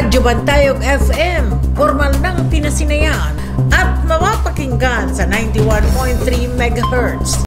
Radyo Bantayog FM, formal ng pinasinayan at mapapakinggan sa 91.3 MHz.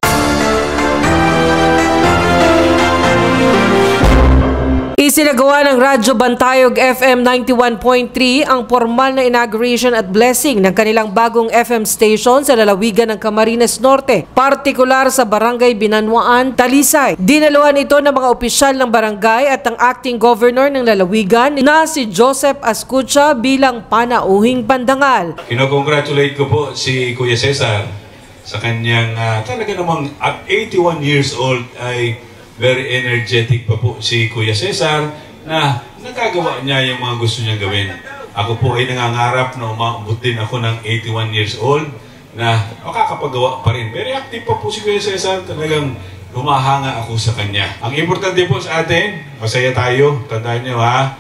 Isinagawa ng Radyo Bantayog FM 91.3 ang formal na inauguration at blessing ng kanilang bagong FM station sa lalawigan ng Camarines Norte, partikular sa Barangay Binanwaan, Talisay. Dinaluhan ito ng mga opisyal ng barangay at ng acting governor ng lalawigan na si Joseph Ascucha bilang panauhing pandangal. Kinocongratulate ko po si Kuya Cesar sa kanyang talaga namang at 81 years old ay very energetic pa po si Kuya Cesar na nagagawa niya yung mga gusto niyang gawin. Ako po ay nangangarap na umabot din ako ng 81 years old na makakapagawa pa rin. Very active pa po si Kuya Cesar, talagang humahanga ako sa kanya. Ang importante po sa atin, masaya tayo. Tandaan niyo ha,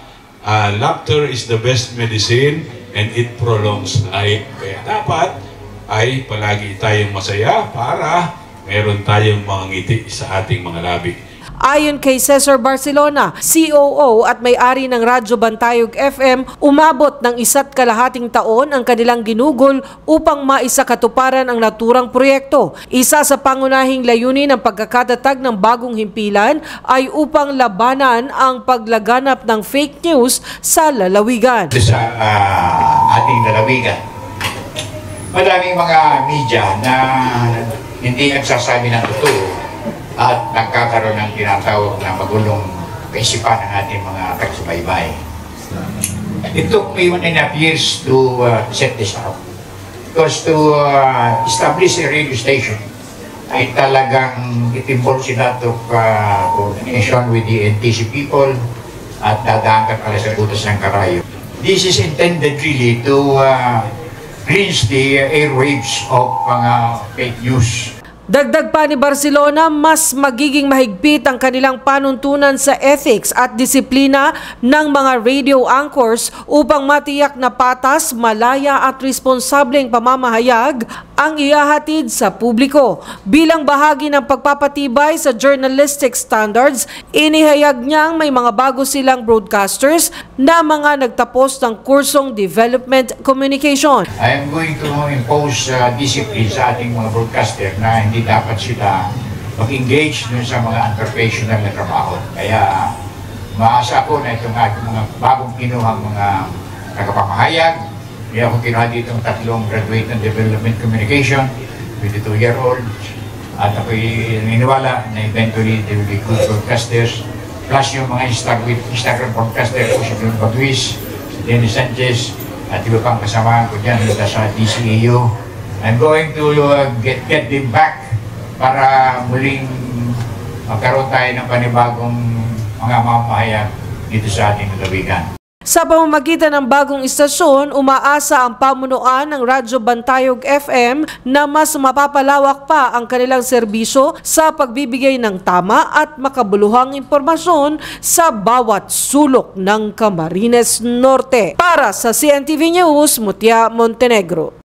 laughter is the best medicine and it prolongs life. Kaya dapat ay palagi tayong masaya para meron tayong mga ngiti sa ating mga labi. Ayon kay Cesar Barcelona, COO at may-ari ng Radyo Bantayog FM, umabot ng 1.5 taon ang kanilang ginugol upang maisakatuparan ang naturang proyekto. Isa sa pangunahing layunin ng pagkakatatag ng bagong himpilan ay upang labanan ang paglaganap ng fake news sa lalawigan. Sa ating lalawigan, madaming mga media na hindi nagsasabi ng totoo at nagkakaroon ng tinatawag na magulong kaisipan ng ating mga taga-subaybay. It took me 1.5 years to set this up. Because to establish a radio station ay talagang it involves a lot of coordination with the NTC people at dadaan ka pala sa butas ng karayo. This is intended really to cleanse the airwaves of mga fake news. Dagdag pa ni Barcelona, mas magiging mahigpit ang kanilang panuntunan sa ethics at disiplina ng mga radio anchors upang matiyak na patas, malaya at responsableng pamamahayag ang ihahatid sa publiko. Bilang bahagi ng pagpapatibay sa journalistic standards, inihayag niyang may mga bago silang broadcasters na mga nagtapos ng kursong development communication. I am going to impose discipline sa ating mga broadcaster na hindi dapat sila mag-engage dun sa mga unprofessional na trabaho. Kaya maasa ko na itong ating mga bagong kinuhang mga tagapamahayag. Kaya ako kinuha dito ng 3 graduate ng development communication, 22-year-old. At ako'y naniniwala na eventually they will be good broadcasters. Plus yung mga Instagram broadcaster ko, si Don Baguis, si Dennis Sanchez, at iba pang kasama ko dyan sa DCEU. I'm going to get them back para muling magkaroon tayo ng panibagong mga mamahayag dito sa ating lalawigan. Sa pamamagitan ng bagong istasyon, umaasa ang pamunuan ng Radyo Bantayog FM na mas mapapalawak pa ang kanilang serbisyo sa pagbibigay ng tama at makabuluhang impormasyon sa bawat sulok ng Camarines Norte. Para sa CNTV News, Mutia Montenegro.